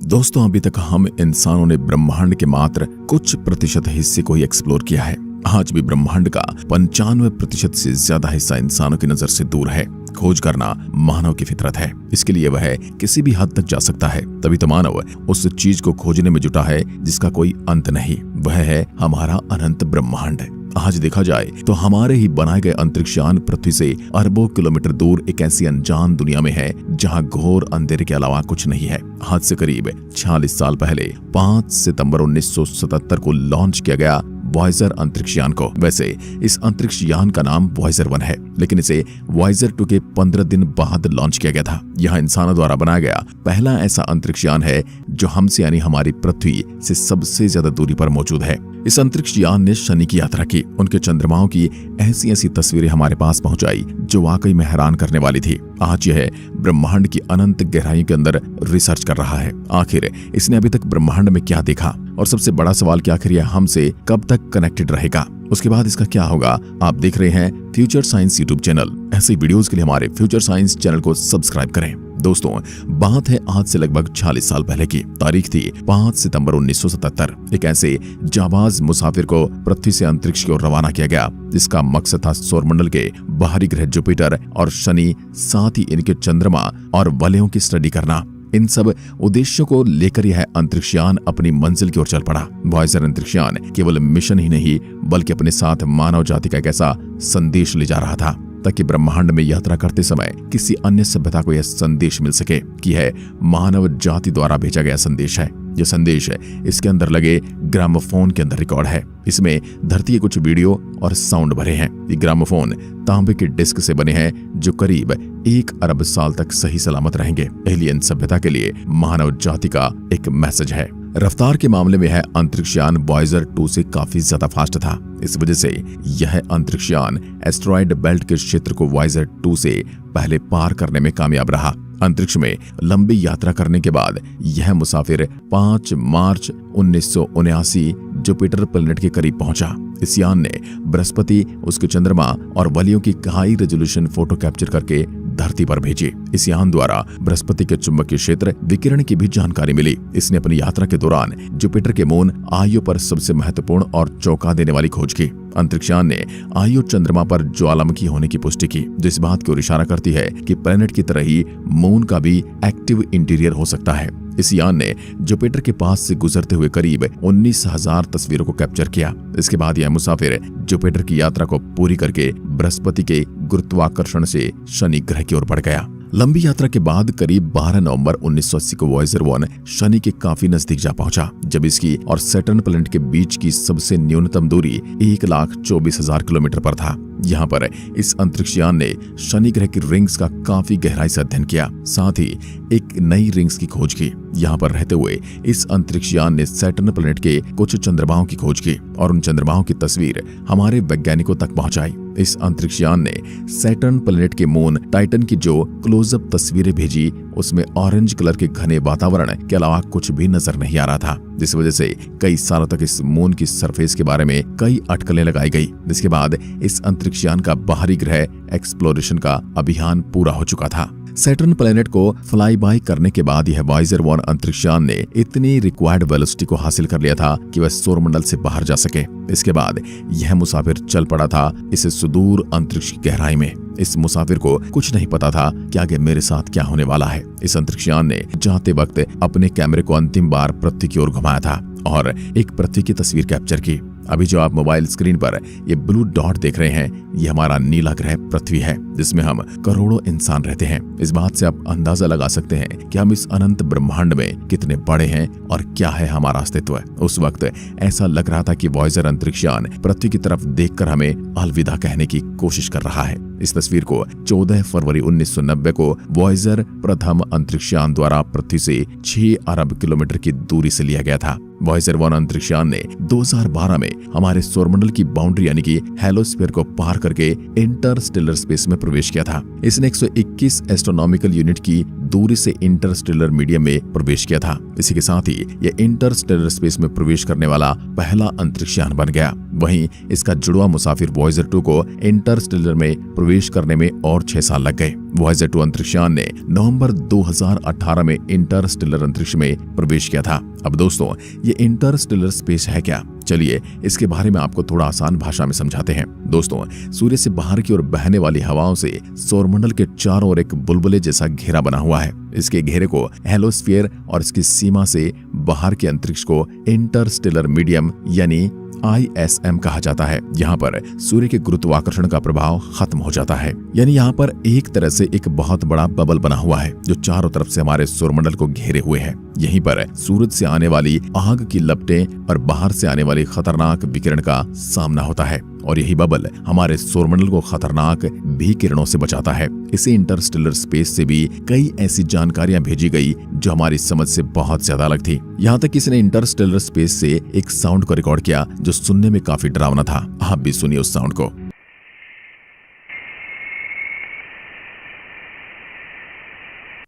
दोस्तों, अभी तक हम इंसानों ने ब्रह्मांड के मात्र कुछ प्रतिशत हिस्से को ही एक्सप्लोर किया है। आज भी ब्रह्मांड का 95% से ज्यादा हिस्सा इंसानों की नजर से दूर है। खोज करना मानव की फितरत है। इसके लिए वह किसी भी हद तक जा सकता है। तभी तो मानव उस चीज को खोजने में जुटा है जिसका कोई अंत नहीं। वह है हमारा अनंत ब्रह्मांड। आज देखा जाए तो हमारे ही बनाए गए अंतरिक्ष यान पृथ्वी से अरबों किलोमीटर दूर एक ऐसी अनजान दुनिया में है जहां घोर अंधेरे के अलावा कुछ नहीं है। आज से करीब 46 साल पहले 5 सितंबर 1977 को लॉन्च किया गया वॉयेजर अंतरिक्ष यान को। वैसे इस अंतरिक्ष यान का नाम वॉयेजर 1 है, लेकिन इसे वॉयेजर 2 के 15 दिन बाद लॉन्च किया गया था। यह इंसानों द्वारा बनाया गया पहला ऐसा अंतरिक्ष यान है जो हमसे यानी हमारी पृथ्वी से सबसे ज्यादा दूरी पर मौजूद है। इस अंतरिक्ष यान ने शनि की यात्रा की। उनके चंद्रमाओं की ऐसी तस्वीरें हमारे पास पहुंचाई जो वाकई में हैरान करने वाली थी। आज यह ब्रह्मांड की अनंत गहराइयों के अंदर रिसर्च कर रहा है। आखिर इसने अभी तक ब्रह्मांड में क्या देखा, और सबसे बड़ा सवाल कि आखिर यह हमसे कब तक कनेक्टेड रहेगा, उसके बाद इसका क्या होगा। आप देख रहे हैं फ्यूचर साइंस यूट्यूब चैनल। ऐसे वीडियोस के लिए हमारे फ्यूचर साइंस चैनल को सब्सक्राइब करें। दोस्तों, बात है आज से लगभग 46 साल पहले की। तारीख थी 5 सितंबर 1977। एक ऐसे जाबाज मुसाफिर को पृथ्वी से अंतरिक्ष की ओर रवाना किया गया जिसका मकसद था सौरमंडल के बाहरी ग्रह जुपिटर और शनि, साथ ही इनके चंद्रमा और वलयों की स्टडी करना। इन सब उद्देश्यों को लेकर यह अंतरिक्ष यान अपनी मंजिल की ओर चल पड़ा। वॉयेजर अंतरिक्ष यान केवल मिशन ही नहीं बल्कि अपने साथ मानव जाति का एक ऐसा संदेश ले जा रहा था ताकि ब्रह्मांड में यात्रा करते समय किसी अन्य सभ्यता को यह संदेश मिल सके कि यह मानव जाति द्वारा भेजा गया संदेश है। यह संदेश इसके अंदर लगे ग्रामोफोन के अंदर रिकॉर्ड है। इसमें धरती के कुछ वीडियो और साउंड भरे हैं। ये ग्रामोफोन तांबे के डिस्क से बने हैं जो करीब 1 अरब साल तक सही सलामत रहेंगे। एलियन सभ्यता के लिए मानव जाति का एक मैसेज है। रफ्तार के मामले में यह अंतरिक्ष यान वॉयेजर 2 से काफी ज्यादा फास्ट था। इस वजह से यह अंतरिक्ष यान एस्टेरॉयड बेल्ट के क्षेत्र को वॉयेजर 2 से पहले पार करने में कामयाब रहा। अंतरिक्ष में लंबी यात्रा करने के बाद यह मुसाफिर 5 मार्च 1979 जुपिटर प्लैनेट के करीब पहुंचा। इस यान ने बृहस्पति, उसके चंद्रमा और वलयों की हाई रेजोल्यूशन फोटो कैप्चर करके धरती पर भेजी। इस यान द्वारा बृहस्पति के चुंबकीय क्षेत्र विकिरण की भी जानकारी मिली। इसने अपनी यात्रा के दौरान जुपिटर के मून आयु पर सबसे महत्वपूर्ण और चौंका देने वाली खोज की। अंतरिक्ष यान ने आयु चंद्रमा पर ज्वालामुखी होने की पुष्टि की, जो इस बात की ओर इशारा करती है कि प्लैनेट की तरह ही मून का भी एक्टिव इंटीरियर हो सकता है। इस यान ने जुपिटर के पास से गुजरते हुए करीब 19,000 तस्वीरों को कैप्चर किया। इसके बाद यह मुसाफिर जुपिटर की यात्रा को पूरी करके बृहस्पति के गुरुत्वाकर्षण से शनि ग्रह की ओर बढ़ गया। लंबी यात्रा के बाद करीब 12 नवंबर 1980 को वॉयेजर 1 शनि के काफी नजदीक जा पहुंचा, जब इसकी और सैटर्न प्लैनेट के बीच की सबसे न्यूनतम दूरी 1,24,000 किलोमीटर पर था। यहाँ पर इस अंतरिक्ष यान ने शनि ग्रह की रिंग्स का काफी गहराई से अध्ययन किया, साथ ही एक नई रिंग्स की खोज की। यहाँ पर रहते हुए इस अंतरिक्ष यान ने सैटर्न प्लैनेट के कुछ चंद्रमाओं की खोज की और उन चंद्रमाओं की तस्वीर हमारे वैज्ञानिकों तक पहुंचाई। इस अंतरिक्ष यान ने सैटर्न प्लैनेट के मून टाइटन की जो क्लोजअप तस्वीरें भेजी उसमें ऑरेंज कलर के घने वातावरण के अलावा कुछ भी नजर नहीं आ रहा था, जिस वजह से कई सालों तक इस मून की सरफेस के बारे में कई अटकलें लगाई गई। जिसके बाद इस अंतरिक्ष यान का बाहरी ग्रह एक्सप्लोरेशन का अभियान पूरा हो चुका था। सैटर्न प्लैनेट को फ्लाई बाय करने के बाद यह वॉयेजर 1 अंतरिक्ष यान ने इतनी रिक्वायर्ड वेलोसिटी को हासिल कर लिया था कि वह सौरमंडल से बाहर जा सके। इसके बाद यह मुसाफिर चल पड़ा था इस सुदूर अंतरिक्ष की गहराई में। इस मुसाफिर को कुछ नहीं पता था कि आगे मेरे साथ क्या होने वाला है। इस अंतरिक्ष यान ने जाते वक्त अपने कैमरे को अंतिम बार पृथ्वी की ओर घुमाया था और एक पृथ्वी की तस्वीर कैप्चर की। अभी जो आप मोबाइल स्क्रीन पर ये ब्लू डॉट देख रहे हैं, ये हमारा नीला ग्रह पृथ्वी है, जिसमें हम करोड़ों इंसान रहते हैं। इस बात से आप अंदाजा लगा सकते हैं कि हम इस अनंत ब्रह्मांड में कितने बड़े हैं और क्या है हमारा अस्तित्व। उस वक्त ऐसा लग रहा था कि वॉयेजर अंतरिक्ष यान पृथ्वी की तरफ देखकर हमें अलविदा कहने की कोशिश कर रहा है। इस तस्वीर को 14 फरवरी 1990 को वॉयेजर प्रथम अंतरिक्ष यान द्वारा पृथ्वी से 6 अरब किलोमीटर की दूरी से लिया गया था। वॉयेजर 1 अंतरिक्ष यान ने 2012 में हमारे सौरमंडल की बाउंड्री यानी कि हेलोस्फीयर को पार करके इंटरस्टेलर स्पेस में प्रवेश किया था। इसने 121 एस्ट्रोनॉमिकल यूनिट की दूरी से इंटरस्टेलर मीडियम में प्रवेश किया था। इसी के साथ ही यह इंटरस्टेलर स्पेस में प्रवेश करने वाला पहला अंतरिक्ष यान बन गया। वहीं इसका जुड़वा मुसाफिर वॉयेजर 2 को इंटरस्टेलर में प्रवेश करने में और 6 साल लग गए। वॉयेजर 2 अंतरिक्षयान ने नवंबर 2018 में इंटरस्टेलर अंतरिक्ष में प्रवेश किया था। अब दोस्तों, ये इंटरस्टेलर स्पेस है क्या? चलिए इसके बारे में आपको थोड़ा आसान भाषा में समझाते हैं। दोस्तों, सूर्य से बाहर की ओर बहने वाली हवाओं से सौरमंडल के चारों ओर एक बुलबुले जैसा घेरा बना हुआ है। इसके घेरे को हेलोस्फीयर और इसकी सीमा से बाहर के अंतरिक्ष को इंटरस्टेलर मीडियम यानी ISM कहा जाता है। यहाँ पर सूर्य के गुरुत्वाकर्षण का प्रभाव खत्म हो जाता है, यानी यहाँ पर एक तरह से एक बहुत बड़ा बबल बना हुआ है जो चारों तरफ से हमारे सौरमंडल को घेरे हुए है। यहीं पर सूरज से आने वाली आग की लपटें और बाहर से आने वाली खतरनाक विकिरण का सामना होता है और यही बबल हमारे सौरमंडल को खतरनाक विकिरणों से बचाता है। इसे इंटरस्टेलर स्पेस से भी कई ऐसी जानकारियां भेजी गई जो हमारी समझ से बहुत ज्यादा अलग थी। यहाँ तक किसी ने इंटरस्टेलर स्पेस से एक साउंड को रिकॉर्ड किया जो सुनने में काफी डरावना था। आप भी सुनिए उस साउंड को।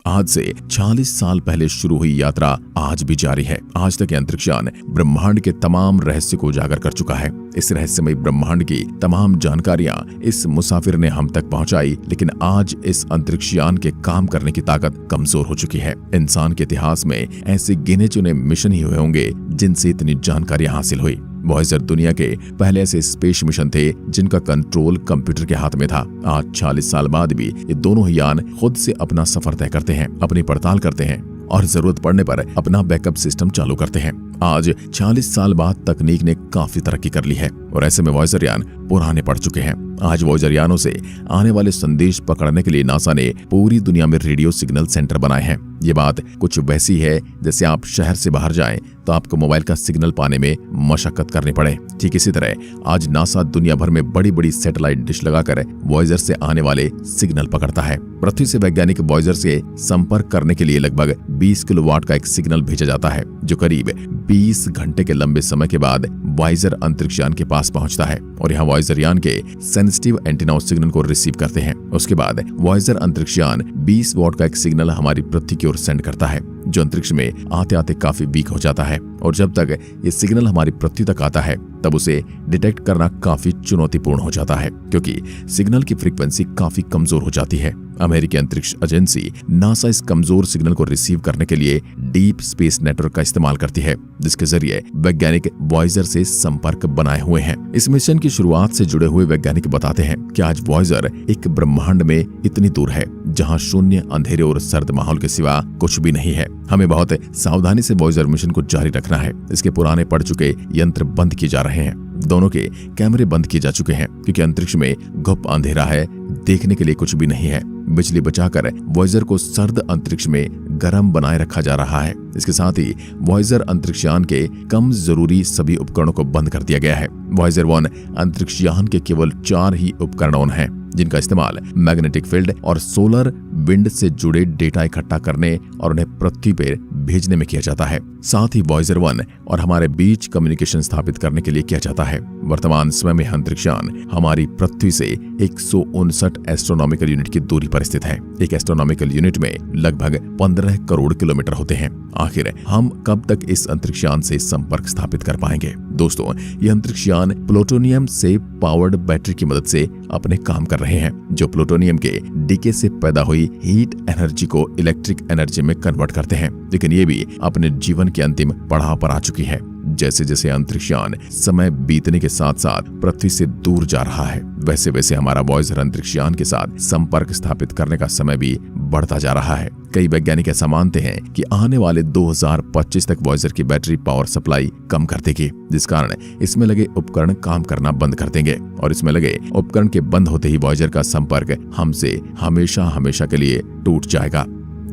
आज से 40 साल पहले शुरू हुई यात्रा आज भी जारी है। आज तक अंतरिक्षयान ब्रह्मांड के तमाम रहस्य को उजागर कर चुका है। इस रहस्यमय ब्रह्मांड की तमाम जानकारियां इस मुसाफिर ने हम तक पहुंचाई, लेकिन आज इस अंतरिक्षयान के काम करने की ताकत कमजोर हो चुकी है। इंसान के इतिहास में ऐसे गिने चुने मिशन ही हुए होंगे जिनसे इतनी जानकारियां हासिल हुई। वॉयेजर दुनिया के पहले ऐसे स्पेस मिशन थे जिनका कंट्रोल कंप्यूटर के हाथ में था। आज 40 साल बाद भी ये दोनों ही यान खुद से अपना सफर तय करते हैं, अपनी पड़ताल करते हैं और जरूरत पड़ने पर अपना बैकअप सिस्टम चालू करते हैं। आज 40 साल बाद तकनीक ने काफी तरक्की कर ली है और ऐसे में वॉयेजर यान पुराने पड़ चुके हैं। आज वॉयेजर यानों से आने वाले संदेश पकड़ने के लिए नासा ने पूरी दुनिया में रेडियो सिग्नल सेंटर बनाए हैं। ये बात कुछ वैसी है जैसे आप शहर से बाहर जाएं तो आपको मोबाइल का सिग्नल पाने में मशक्कत करनी पड़े। ठीक इसी तरह आज नासा दुनिया भर में बड़ी बड़ी सैटेलाइट डिश लगाकर वॉयेजर से आने वाले सिग्नल पकड़ता है। पृथ्वी से वैज्ञानिक वॉयेजर से संपर्क करने के लिए लगभग 20 किलोवाट का एक सिग्नल भेजा जाता है जो करीब 20 घंटे के लंबे समय के बाद वॉयेजर अंतरिक्षयान के पास पहुंचता है और यहाँ वॉयेजर यान के सेंसिटिव एंटीना सिग्नल को रिसीव करते हैं। उसके बाद वॉयेजर अंतरिक्षयान 20 वॉट का एक सिग्नल हमारी पृथ्वी की ओर सेंड करता है जो अंतरिक्ष में आते आते काफी वीक हो जाता है और जब तक ये सिग्नल हमारी पृथ्वी तक आता है तब उसे डिटेक्ट करना काफी चुनौतीपूर्ण हो जाता है क्योंकि सिग्नल की फ्रीक्वेंसी काफी कमजोर हो जाती है। अमेरिकी अंतरिक्ष एजेंसी नासा इस कमजोर सिग्नल को रिसीव करने के लिए डीप स्पेस नेटवर्क का इस्तेमाल करती है जिसके जरिए वैज्ञानिक वॉयेजर से संपर्क बनाए हुए हैं। इस मिशन की शुरुआत से जुड़े हुए वैज्ञानिक बताते हैं कि आज वॉयेजर एक ब्रह्मांड में इतनी दूर है जहां शून्य, अंधेरे और सर्द माहौल के सिवा कुछ भी नहीं है। हमें बहुत सावधानी से वॉयेजर मिशन को जारी रखना है। इसके पुराने पड़ चुके यंत्र बंद किए जा रहे हैं, दोनों के कैमरे बंद किए जा चुके हैं क्योंकि अंतरिक्ष में घुप अंधेरा है, देखने के लिए कुछ भी नहीं है। बिजली बचाकर वॉयेजर को सर्द अंतरिक्ष में गर्म बनाए रखा जा रहा है। इसके साथ ही वॉयेजर अंतरिक्षयान के कम जरूरी सभी उपकरणों को बंद कर दिया गया है। वॉयेजर 1 अंतरिक्षयान के केवल 4 ही उपकरण ऑन हैं जिनका इस्तेमाल मैग्नेटिक फील्ड और सोलर विंड से जुड़े डेटा इकट्ठा करने और उन्हें पृथ्वी पर भेजने में किया जाता है। साथ ही वॉयेजर 1 और हमारे बीच कम्युनिकेशन स्थापित करने के लिए किया जाता है। वर्तमान समय में अंतरिक्षयान हमारी पृथ्वी से 159 एस्ट्रोनॉमिकल यूनिट की दूरी पर स्थित है। एक एस्ट्रोनॉमिकल यूनिट में लगभग 15 करोड़ किलोमीटर होते हैं। आखिर हम कब तक इस अंतरिक्षयान से संपर्क स्थापित कर पाएंगे? दोस्तों, यह अंतरिक्षयान प्लूटोनियम से पावर्ड बैटरी की मदद से अपने काम कर रहे हैं जो प्लूटोनियम के डीके से पैदा हुई हीट एनर्जी को इलेक्ट्रिक एनर्जी में कन्वर्ट करते हैं। लेकिन ये भी अपने जीवन के अंतिम पड़ाव पर आ चुकी है। जैसे जैसे अंतरिक्षयान समय बीतने के साथ साथ पृथ्वी से दूर जा रहा है वैसे वैसे हमारा वॉयेजर अंतरिक्षयान के साथ संपर्क स्थापित करने का समय भी बढ़ता जा रहा है। कई वैज्ञानिक ऐसा मानते हैं कि आने वाले 2025 तक वॉयेजर की बैटरी पावर सप्लाई कम कर देगी, जिस कारण इसमें लगे उपकरण काम करना बंद कर देंगे और इसमें लगे उपकरण के बंद होते ही वॉयेजर का संपर्क हमसे हमेशा हमेशा के लिए टूट जाएगा।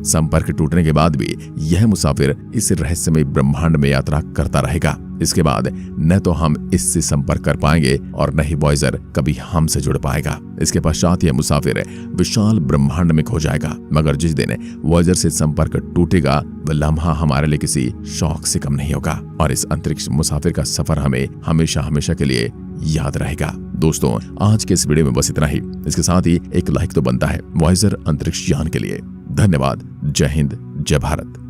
संपर्क टूटने के बाद भी यह मुसाफिर इस रहस्यमय ब्रह्मांड में यात्रा करता रहेगा। इसके बाद न तो हम इससे संपर्क कर पाएंगे और न ही वॉयेजर कभी हमसे जुड़ पाएगा। इसके पश्चात यह मुसाफिर विशाल ब्रह्मांड में खो जाएगा। मगर जिस दिन वॉयेजर से संपर्क टूटेगा वह लम्हा हमारे लिए किसी शौक से कम नहीं होगा और इस अंतरिक्ष मुसाफिर का सफर हमें हमेशा हमेशा के लिए याद रहेगा। दोस्तों, आज के इस वीडियो में बस इतना ही। इसके साथ ही एक लाइक तो बनता है वॉयेजर अंतरिक्षयान के लिए। धन्यवाद। जय हिंद, जय भारत।